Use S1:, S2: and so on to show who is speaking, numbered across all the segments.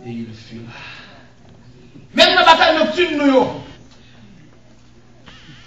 S1: Et il fut là. Même la bataille nocturne,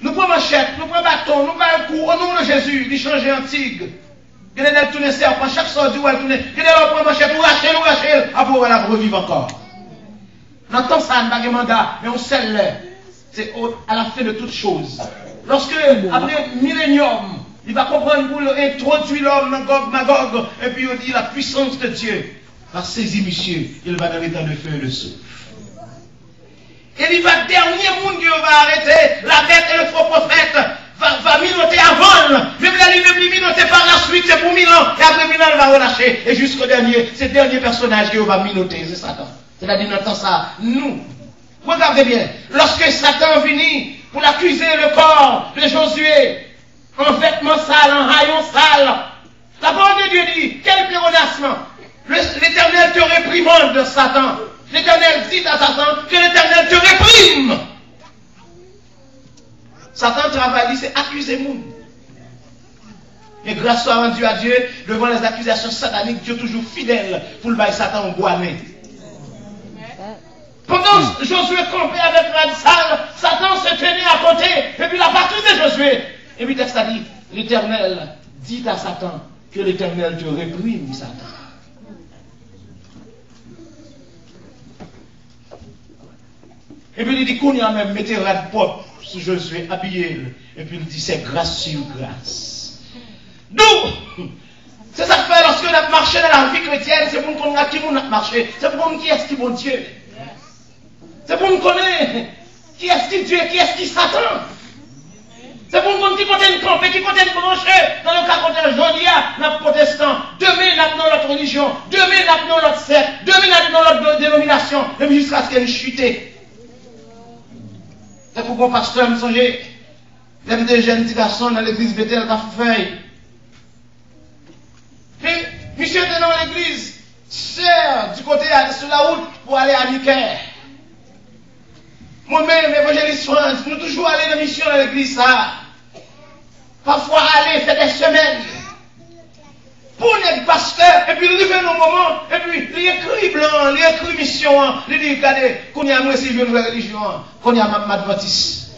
S1: nous prenons machette, nous prenons bâton, nous prenons un coup au nom de Jésus, il change en tigre. Il est dans tourner serpent, chaque sortie où elle tourne, il est là, prend machette, ou racher, après on va revivre encore. On entend ça, on n'a pas de mandat, mais on sait l'air. C'est à la fin de toutes choses. Lorsque, après millénium, il va comprendre pour introduire l'homme dans Gog Magog, et puis il dit la puissance de Dieu va saisir monsieur, il va dans l'état de feu et de souffle. Et il va dernier monde qui va arrêter, la bête et le faux prophète va minoter avant, même la lui minoter par la suite, c'est pour 1000 ans, et après 1000 ans, il va relâcher, et jusqu'au dernier, c'est le dernier personnage qui va minoter, c'est Satan. C'est-à-dire, on entend ça, nous. Regardez bien, lorsque Satan finit pour l'accuser le corps de Josué, en vêtements sales, en haillons sales, la parole de Dieu dit, quel pléonasme! L'Éternel te réprimande, Satan. L'Éternel dit à Satan que l'Éternel te réprime. Satan travaille, c'est accuser nous. Mais grâce soit rendue à Dieu, devant les accusations sataniques, Dieu est toujours fidèle pour le bail Satan au bois. Pendant Josué campait avec la salle, Satan se tenait à côté, et puis la patrie de Josué. Et puis texte a dit, l'Éternel dit à Satan que l'Éternel te réprime, Satan. Et puis il dit qu'on y a même mettez la propre sur Josué, habillé. Et puis il dit c'est grâce sur grâce. D'où c'est ça que fait lorsque on a marché dans la vie chrétienne, c'est pour nous connaître qui on a marché, c'est pour nous qui est-ce qui bon Dieu. C'est pour nous connaître qui est-ce qui Dieu, qui est-ce qui Satan. C'est pour nous connaître qui côté une campé, qui côté une branché. Dans le cas côté Jodia, notre protestant, demain nous avons notre religion, demain nous avons notre secte, demain nous avons notre dénomination, et jusqu'à ce qu'elle chute. C'est pour mon pasteur me songer, même des jeunes petits garçons dans l'église Bethel qui ont fait. Puis, monsieur était dans l'église, sœur, du côté sur la route pour aller à Nicaire. Moi-même, évangéliste France, nous toujours aller dans la mission dans l'église ça. Parfois aller, faire des semaines. Pour être pasteur, et puis il arrive un moment, et puis il écrit blanc, il écrit mission, il dit, regardez, qu'on y a moi si je veux une religion, qu'on y a ma adventiste.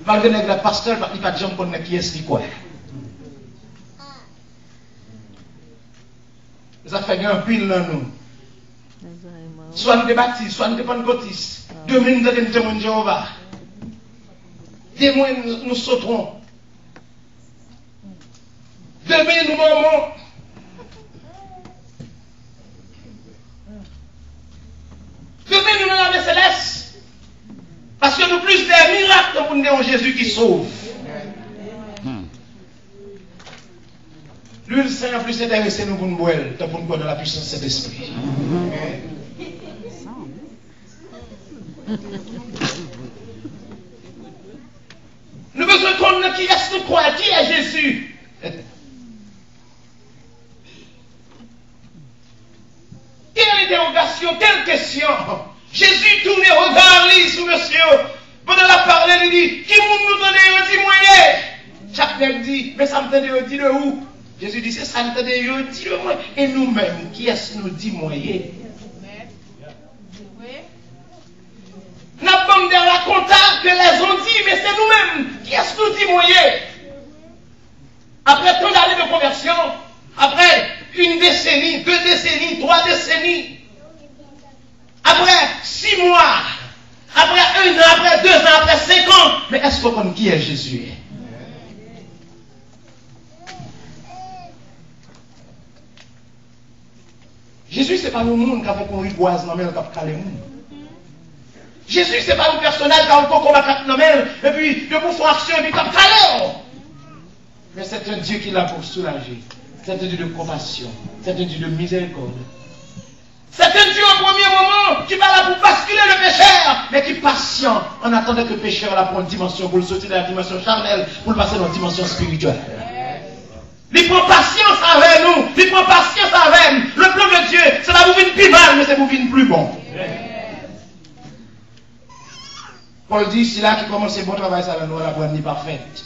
S1: Malgré le pasteur, il n'y a pas de gens qui est-ce qui quoi. Ça fait un pile dans nous. Soit nous baptisés, soit nous pentecôtistes. Demain nous sommes témoins de Jéhovah. Témoins nous sauterons. Demain nous mourrons. Demain nous dans la céleste. Parce que nous plus des miracles pour nous en Jésus qui sauve. Lui, le Seigneur plus intéressé nous pour nous boire, pour nous dans la puissance de cet esprit. Nous besoin de connaître qui est-ce que croit, qui est Jésus. Quelle interrogation, quelle question. Jésus tourne et regarde sur monsieur. Pendant la parole, il dit, qui nous donne un dit moyen. Chaque nègre dit, mais ça me donne un dit de où? Jésus dit, c'est ça me donne un dit de moi. Et nous-mêmes, qui est-ce nous dit moyen? Nous avons des racontables que les ont dit, mais c'est nous-mêmes. Qui est-ce que nous dit moyen? Après tant d'années de conversion, après une décennie, 2 décennies, 3 décennies, après 6 mois, après 1 an, après 2 ans, après 5 ans, mais est-ce qu'on connaît qui est Jésus? Jésus, ce n'est pas le monde qui a fait qu'on riboise, non, mais qui a calé le monde. Jésus, ce n'est pas un personnage qui a encore combattu nos mains, et puis de pour faire action, et puis comme calé. Mais c'est un Dieu qui est là pour soulager. C'est un Dieu de compassion. C'est un Dieu de miséricorde. C'est un Dieu au premier moment qui va là pour basculer le pécheur, mais qui est patient en attendant que le pécheur là prenne une dimension pour le sortir de la dimension charnelle, pour le passer dans la dimension spirituelle. Il prend patience avec nous. Il prend patience avec nous. Le plan de Dieu, c'est là pour venir plus mal, mais c'est pour venir plus bon. Paul dit, c'est là qui commence ce bon travail, ça va nous la bonne parfaite.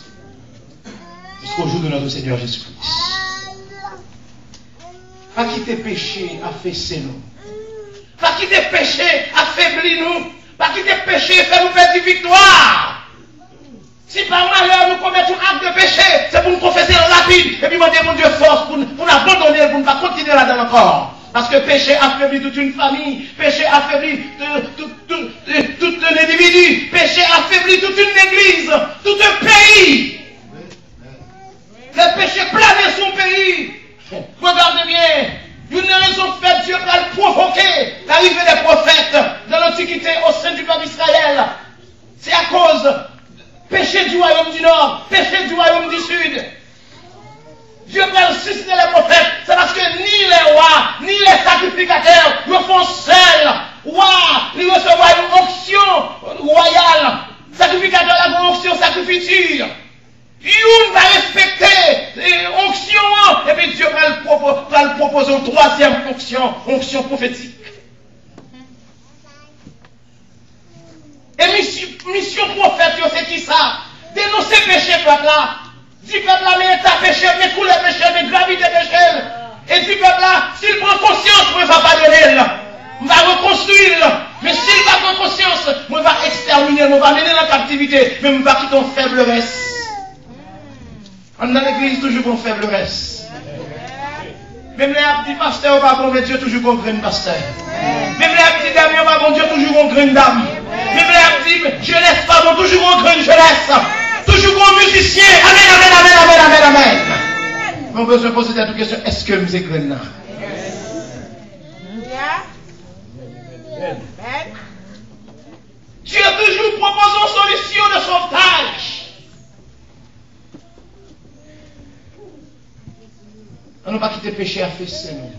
S1: Jusqu'au jour de notre Seigneur Jésus-Christ. Pas quitter péché, affaisser nous. Pas quitter péché, affaiblir nous. Pas quitter péché, faire nous perdre victoire. Si par malheur nous commettons un acte de péché, c'est pour nous confesser rapide. Et puis demander mon Dieu force pour nous abandonner, pour ne pas continuer là-dedans encore. Parce que péché affaiblit toute une famille, péché affaiblit tout un individu, péché affaiblit toute une église, tout un pays. Le péché plane son pays. Regardez bien, une raison faite, Dieu va le provoquer, l'arrivée des prophètes de l'Antiquité au sein du peuple d'Israël. C'est à cause péché du royaume du Nord, péché du royaume du Sud. Dieu va susciter les prophètes, c'est parce que ni les rois, ni les sacrificateurs ne font seuls. Roi, ils recevront une onction royale. Sacrificateur, la onction sacrifiture. Une va respecter l'onction, et puis Dieu va le proposer une troisième onction prophétique. Et mission prophète, c'est qui ça? Dénoncer péché, peuple là. Dis peuple là, mais ta péché, mais couler péché, mais gravité péché. Et dis peuple là, s'il prend conscience, moi, ne va pas donner là. On va reconstruire. Mais s'il va prendre conscience, moi, va exterminer, moi, va mener la captivité, mais on va quitter en faiblesse. On dans l'église, toujours en faiblesse. Même les petits pasteurs, pas bon, mais Dieu toujours bon grain pasteur. Même les petits dames, pas bon, Dieu toujours bon grain dame. Même les petits jeunesse, pas bon, toujours bon grain jeunesse. Toujours bon musicien. Amen, amen, amen, amen, amen, amen. On peut se poser cette question, est-ce que nous sommes grain là? Dieu toujours propose une solution de sauvetage. On ne va pas quitter le péché à fesser, non.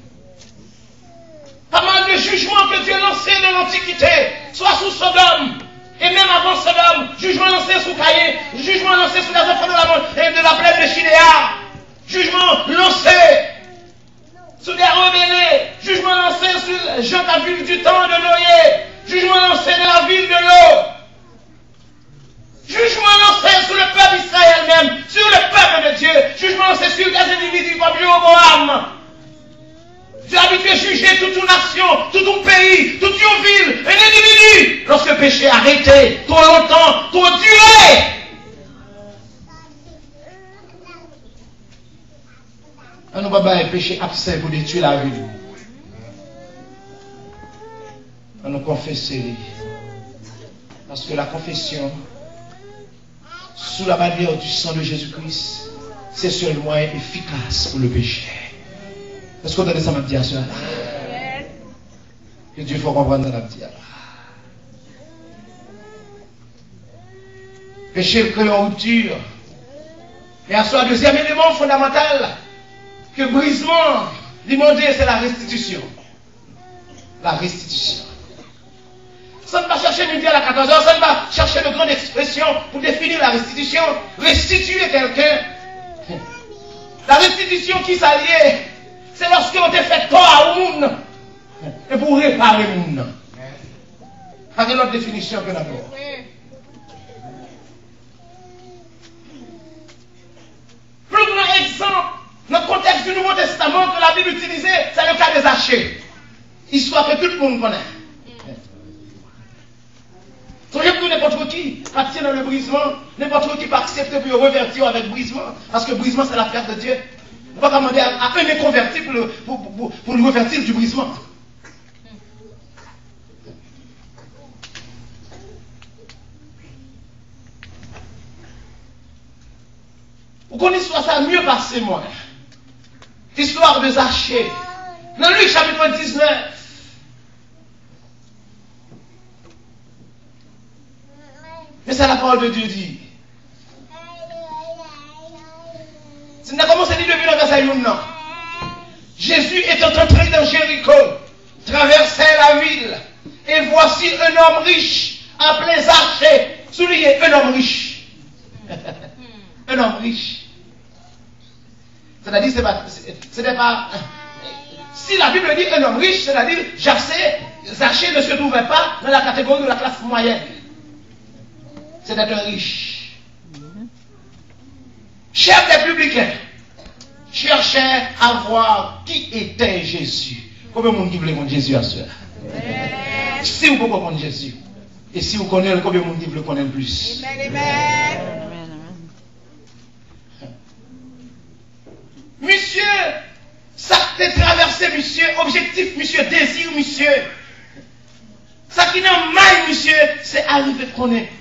S1: Pas mal de jugements que Dieu a lancés de l'Antiquité, soit sous Sodome, et même avant Sodome, jugement lancé sous Caïn, jugement lancé sous les enfants de la plaine de Chinéa, jugement lancé sous des rebelles, jugement lancé sur Jean la ville du temps de Noé, jugement lancé dans la ville de l'eau. Jugement lancé sur le peuple d'Israël même, sur le peuple de Dieu. Jugement lancé sur des individus comme Jéroboam. Dieu a habitué juger toute une nation, tout un pays, toute une ville, un individu. Lorsque le péché a arrêté, trop longtemps, trop duré. On ne va pas un péché absent pour détruire la vie. On nous confesser. Parce que la confession, sous la bannière du sang de Jésus-Christ, c'est seul moyen efficace pour le péché. Est-ce qu'on donne ça, ma petite soeur? Que Dieu faut comprendre la petite. Péché le crée en rupture. Et à soi, deuxième élément fondamental que brisement demandé, c'est la restitution. La restitution. Ça ne va pas chercher midi à la 14h, ça ne va pas chercher de grandes expressions pour définir la restitution. Restituer quelqu'un. La restitution qui s'allie, c'est lorsque on te fait tort à un monde et pour réparer le monde. Avec une autre définition que d'abord. Plus grand exemple, dans le contexte du Nouveau Testament que la Bible utilisait, c'est le cas des Zachée. Histoire que tout le monde connaît. Songez pour n'importe qui partir dans le brisement, n'importe qui peut accepter pour revertir avec brisement, parce que brisement c'est l'affaire de Dieu. On ne va pas demander à un inconverti pour le revertir du brisement. Vous connaissez ça mieux passé moi. Histoire de Zachée. Dans Luc chapitre 19. Mais c'est la parole de Dieu dit. C'est comment c'est dit depuis le verset 1, non. Jésus étant entré dans Jéricho, traversait la ville, et voici un homme riche, appelé Zachée. Soulignez, un homme riche. Un homme riche. C'est-à-dire, ce n'est pas. Si la Bible dit un homme riche, c'est-à-dire, Zachée ne se trouvait pas dans la catégorie de la classe moyenne. C'est d'être riche. Chef des publicains cherchait à voir qui était Jésus. Combien de monde qui voulait voir Jésus à cela? Si vous pouvez comprendre Jésus, et si vous connaissez, combien de monde qui veut le connaître plus? Monsieur, ça t'est traversé, monsieur, objectif, monsieur, désir, monsieur. Ça qui n'a mal, monsieur, c'est arriver de connaître.